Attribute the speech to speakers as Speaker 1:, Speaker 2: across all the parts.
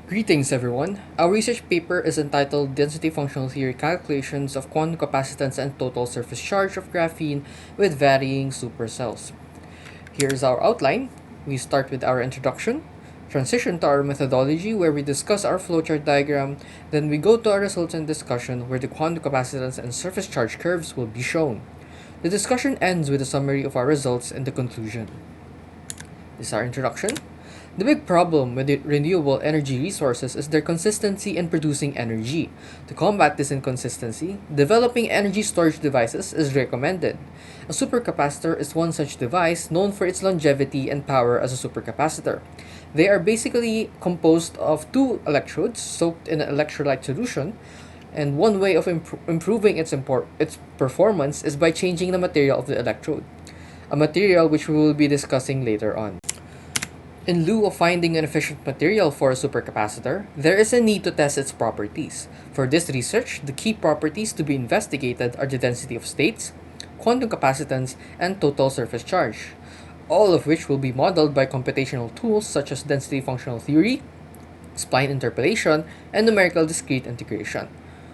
Speaker 1: Greetings everyone. Our research paper is entitled Density Functional Theory Calculations of Quantum Capacitance and Total Surface Charge of Graphene with Varying Supercells. Here's our outline. We start with our introduction, transition to our methodology where we discuss our flowchart diagram, then we go to our results and discussion where the quantum capacitance and surface charge curves will be shown. The discussion ends with a summary of our results and the conclusion. This is our introduction. The big problem with the renewable energy resources is their consistency in producing energy. To combat this inconsistency, developing energy storage devices is recommended. A supercapacitor is one such device known for its longevity and power as a supercapacitor. They are basically composed of two electrodes soaked in an electrolyte solution, and one way of improving its performance is by changing the material of the electrode, a material which we will be discussing later on. In lieu of finding an efficient material for a supercapacitor, there is a need to test its properties. For this research, the key properties to be investigated are the density of states, quantum capacitance, and total surface charge, all of which will be modeled by computational tools such as density functional theory, spline interpolation, and numerical discrete integration.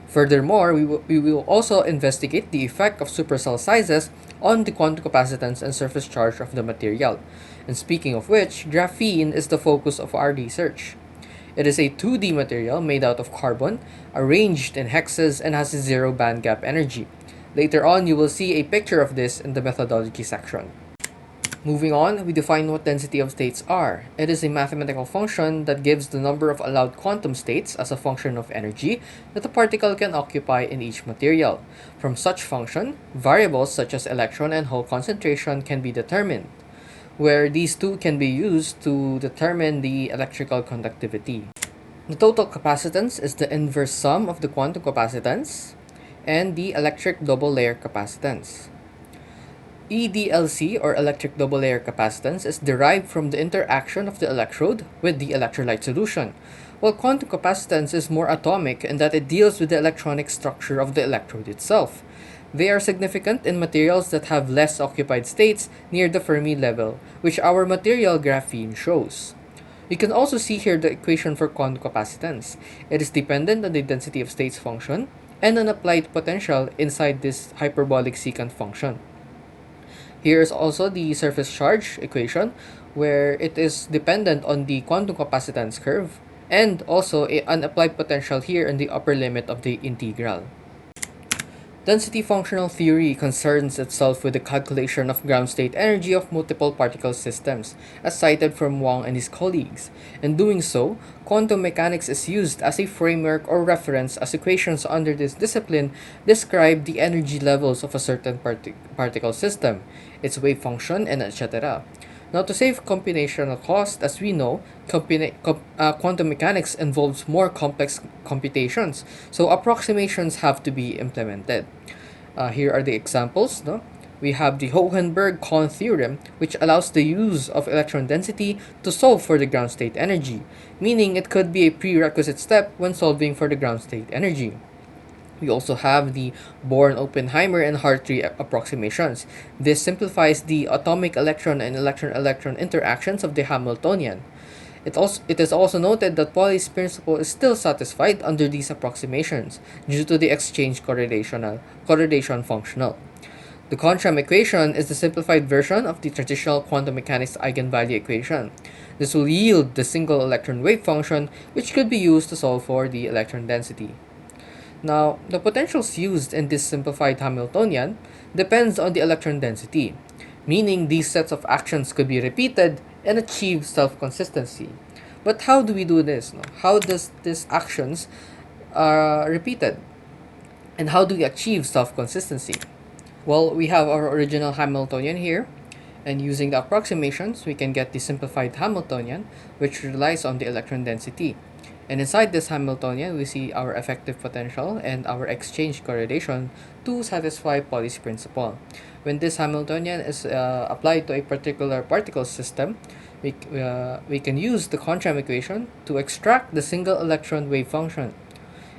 Speaker 1: Furthermore, we will also investigate the effect of supercell sizes on the quantum capacitance and surface charge of the material. And speaking of which, graphene is the focus of our research. It is a 2D material made out of carbon, arranged in hexes, and has a zero band gap energy. Later on, you will see a picture of this in the methodology section. Moving on, we define what density of states are. It is a mathematical function that gives the number of allowed quantum states as a function of energy that a particle can occupy in each material. From such function, variables such as electron and hole concentration can be determined, where these two can be used to determine the electrical conductivity. The total capacitance is the inverse sum of the quantum capacitance and the electric double layer capacitance. EDLC, or electric double layer capacitance, is derived from the interaction of the electrode with the electrolyte solution, while quantum capacitance is more atomic in that it deals with the electronic structure of the electrode itself. They are significant in materials that have less occupied states near the Fermi level, which our material graphene shows. You can also see here the equation for quantum capacitance. It is dependent on the density of states function and an applied potential inside this hyperbolic secant function. Here is also the surface charge equation, where it is dependent on the quantum capacitance curve, and also an applied potential here in the upper limit of the integral. Density functional theory concerns itself with the calculation of ground state energy of multiple particle systems, as cited from Wang and his colleagues. In doing so, quantum mechanics is used as a framework or reference as equations under this discipline describe the energy levels of a certain particle system, its wave function, and etc. Now, to save computational cost, as we know, quantum mechanics involves more complex computations, so approximations have to be implemented. Here are the examples. No? We have the Hohenberg-Kohn theorem, which allows the use of electron density to solve for the ground state energy, meaning it could be a prerequisite step when solving for the ground state energy. We also have the Born-Oppenheimer and Hartree approximations. This simplifies the atomic electron and electron-electron interactions of the Hamiltonian. It is also noted that Pauli's principle is still satisfied under these approximations due to the exchange correlation functional. The Contram equation is the simplified version of the traditional quantum mechanics eigenvalue equation. This will yield the single electron wave function, which could be used to solve for the electron density. Now, the potentials used in this simplified Hamiltonian depends on the electron density, meaning these sets of actions could be repeated and achieve self-consistency. But how do we do this? No? How does these actions repeated? And how do we achieve self-consistency? Well, we have our original Hamiltonian here, and using the approximations, we can get the simplified Hamiltonian, which relies on the electron density. And inside this Hamiltonian, we see our effective potential and our exchange correlation to satisfy Pauli's principle. When this Hamiltonian is applied to a particular particle system, we can use the Contram equation to extract the single electron wave function.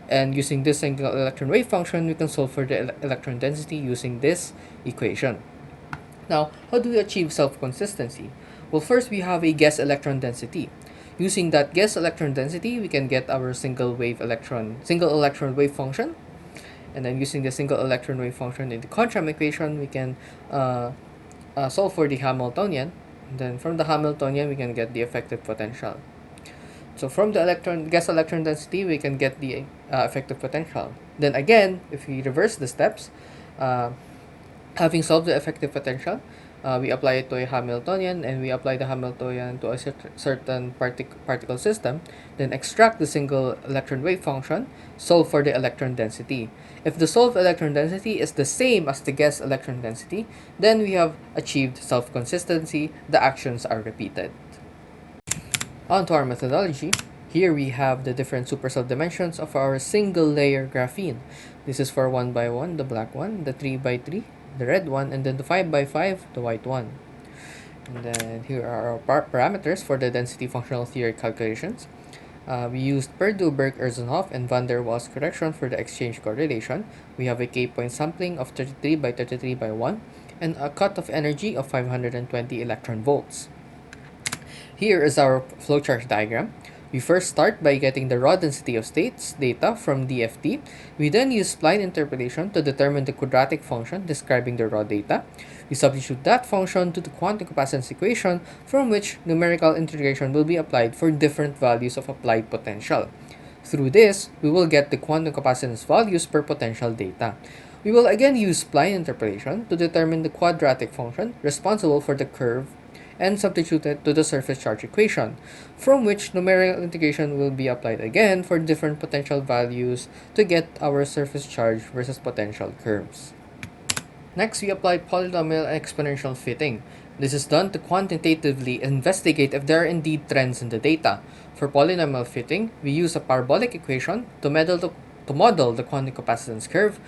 Speaker 1: And using this single electron wave function, we can solve for the electron density using this equation. Now, how do we achieve self-consistency? Well, first we have a guess electron density. Using that guess electron density, we can get our single electron wave function. And then using the single electron wave function in the quantum equation, we can solve for the Hamiltonian. And then from the Hamiltonian, we can get the effective potential. So from the guess electron density, we can get the effective potential. Then again, if we reverse the steps, having solved the effective potential, we apply it to a Hamiltonian, and we apply the Hamiltonian to a certain particle system, then extract the single electron wave function, solve for the electron density. If the solved electron density is the same as the guessed electron density, then we have achieved self-consistency, the actions are repeated. On to our methodology. Here we have the different supercell dimensions of our single layer graphene. This is for 1x1, the black one, the 3x3, the red one, and then the 5x5, the white one. And then here are our parameters for the density functional theory calculations. We used Perdue-Berg-Erzonhoff and van der Waals correction for the exchange correlation. We have a k-point sampling of 33 by 33 by 1 and a cutoff energy of 520 electron volts. Here is our flowchart diagram. We first start by getting the raw density of states data from DFT. We then use spline interpolation to determine the quadratic function describing the raw data. We substitute that function to the quantum capacitance equation, from which numerical integration will be applied for different values of applied potential. Through this, we will get the quantum capacitance values per potential data. We will again use spline interpolation to determine the quadratic function responsible for the curve and substitute it to the surface charge equation, from which numerical integration will be applied again for different potential values to get our surface charge versus potential curves. Next, we apply polynomial and exponential fitting. This is done to quantitatively investigate if there are indeed trends in the data. For polynomial fitting, we use a parabolic equation to model the quantum capacitance curve.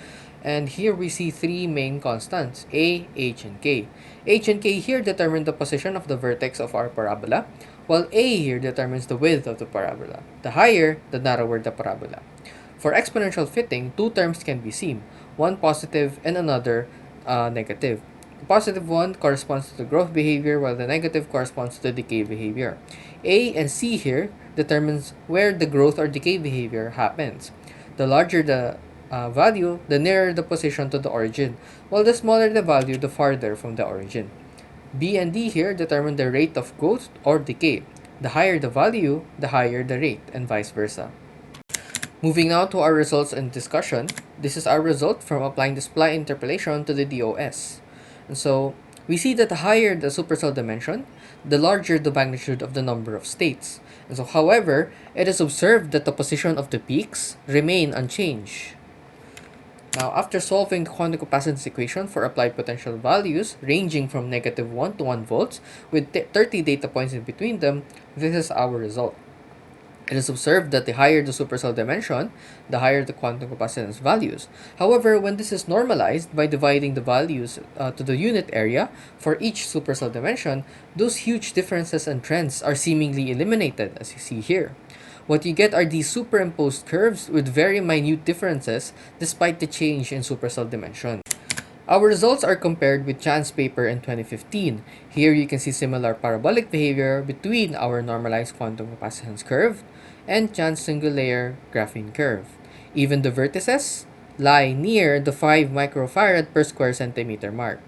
Speaker 1: And here we see three main constants, A, H, and K. H and K here determine the position of the vertex of our parabola, while A here determines the width of the parabola. The higher, the narrower the parabola. For exponential fitting, two terms can be seen, one positive and another negative. The positive one corresponds to the growth behavior, while the negative corresponds to the decay behavior. A and C here determines where the growth or decay behavior happens. The larger the value, the nearer the position to the origin, while the smaller the value, the farther from the origin. B and D here determine the rate of growth or decay. The higher the value, the higher the rate, and vice versa. Moving now to our results and discussion. This is our result from applying the spline interpolation to the DOS. And so, we see that the higher the supercell dimension, the larger the magnitude of the number of states. And so, however, it is observed that the position of the peaks remain unchanged. Now, after solving the quantum capacitance equation for applied potential values ranging from -1 to 1 volts with 30 data points in between them, this is our result. It is observed that the higher the supercell dimension, the higher the quantum capacitance values. However, when this is normalized by dividing the values to the unit area for each supercell dimension, those huge differences and trends are seemingly eliminated, as you see here. What you get are these superimposed curves with very minute differences despite the change in supercell dimension. Our results are compared with Chan's paper in 2015. Here you can see similar parabolic behavior between our normalized quantum capacitance curve and Chan's single layer graphene curve. Even the vertices lie near the 5 microfarad per square centimeter mark.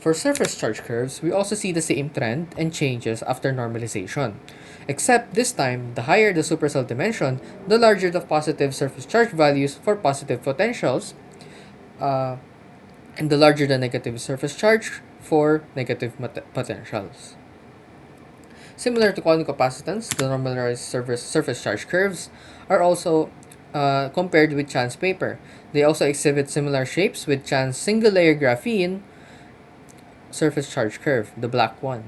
Speaker 1: For surface charge curves, we also see the same trend and changes after normalization. Except this time, the higher the supercell dimension, the larger the positive surface charge values for positive potentials, and the larger the negative surface charge for negative potentials. Similar to quantum capacitance, the normalized surface charge curves are also compared with Chan's paper. They also exhibit similar shapes with Chan's single layer graphene surface charge curve, the black one.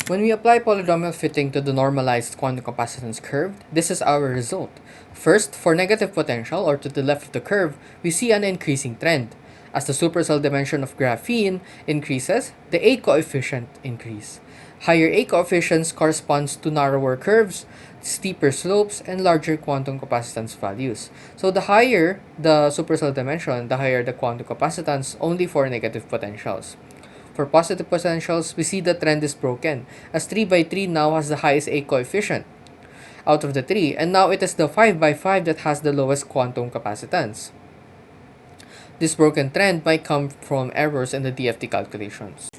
Speaker 1: When we apply polynomial fitting to the normalized quantum capacitance curve, this is our result. First, for negative potential, or to the left of the curve, we see an increasing trend. As the supercell dimension of graphene increases, the A coefficient increase. Higher A coefficients corresponds to narrower curves, steeper slopes, and larger quantum capacitance values. So the higher the supercell dimension, the higher the quantum capacitance only for negative potentials. For positive potentials, we see the trend is broken, as 3 by 3 now has the highest A coefficient out of the 3, and now it is the 5 by 5 that has the lowest quantum capacitance. This broken trend might come from errors in the DFT calculations.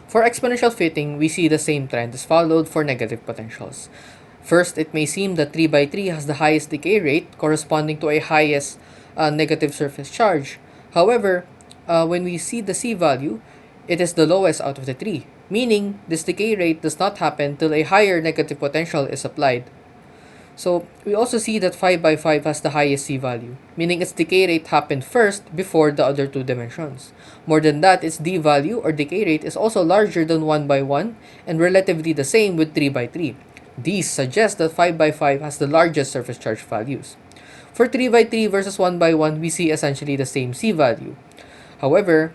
Speaker 1: For exponential fitting, we see the same trend is followed for negative potentials. First, it may seem that 3 by 3 has the highest decay rate corresponding to a highest negative surface charge. However, when we see the C value, it is the lowest out of the 3, meaning this decay rate does not happen till a higher negative potential is applied. So we also see that 5 by 5 has the highest C value, meaning its decay rate happened first before the other two dimensions. More than that, its D value or decay rate is also larger than 1 by 1 and relatively the same with 3 by 3. These suggest that 5 by 5 has the largest surface charge values. For 3 by 3 versus 1 by 1, we see essentially the same C value. However,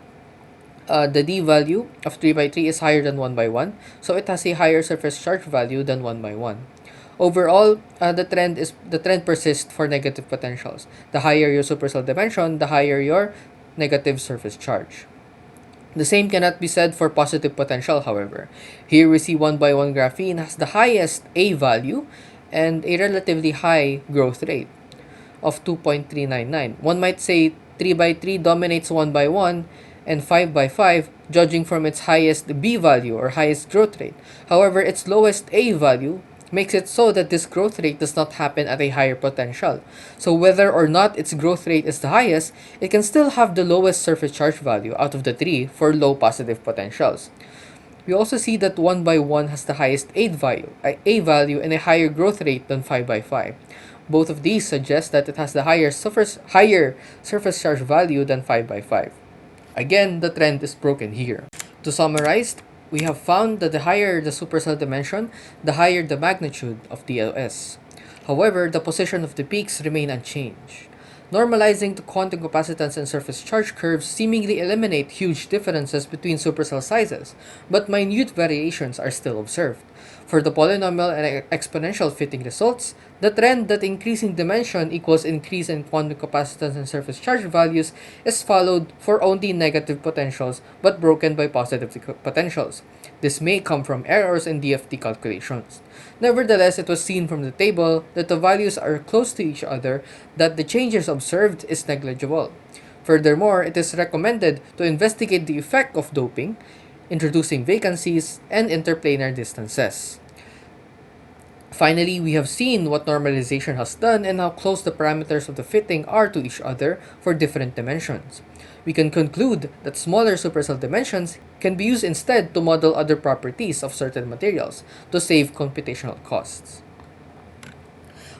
Speaker 1: the D value of 3 by 3 is higher than 1 by 1, so it has a higher surface charge value than 1 by 1. Overall, the trend persists for negative potentials. The higher your supercell dimension, the higher your negative surface charge. The same cannot be said for positive potential, however. Here we see 1 by 1 graphene has the highest A value and a relatively high growth rate of 2.399. One might say 3 by 3 dominates 1 by 1 and 5 by 5, judging from its highest B value or highest growth rate. However, its lowest A value makes it so that this growth rate does not happen at a higher potential. So whether or not its growth rate is the highest, it can still have the lowest surface charge value out of the 3 for low positive potentials. We also see that 1 by 1 has the highest A value and a higher growth rate than 5 by 5. Both of these suggest that it has the higher surface charge value than 5 by 5. Again, the trend is broken here. To summarize, we have found that the higher the supercell dimension, the higher the magnitude of DLS. However, the position of the peaks remain unchanged. Normalizing to quantum capacitance and surface charge curves seemingly eliminate huge differences between supercell sizes, but minute variations are still observed. For the polynomial and exponential fitting results, the trend that increasing dimension equals increase in quantum capacitance and surface charge values is followed for only negative potentials but broken by positive potentials. This may come from errors in DFT calculations. Nevertheless, it was seen from the table that the values are close to each other, that the changes observed is negligible. Furthermore, it is recommended to investigate the effect of doping, introducing vacancies, and interplanar distances. Finally, we have seen what normalization has done and how close the parameters of the fitting are to each other for different dimensions. We can conclude that smaller supercell dimensions can be used instead to model other properties of certain materials to save computational costs.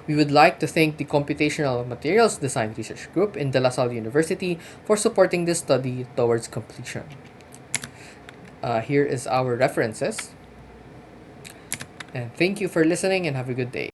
Speaker 1: We would like to thank the Computational Materials Design Research Group in De La Salle University for supporting this study towards completion. Here is our references. And thank you for listening and have a good day.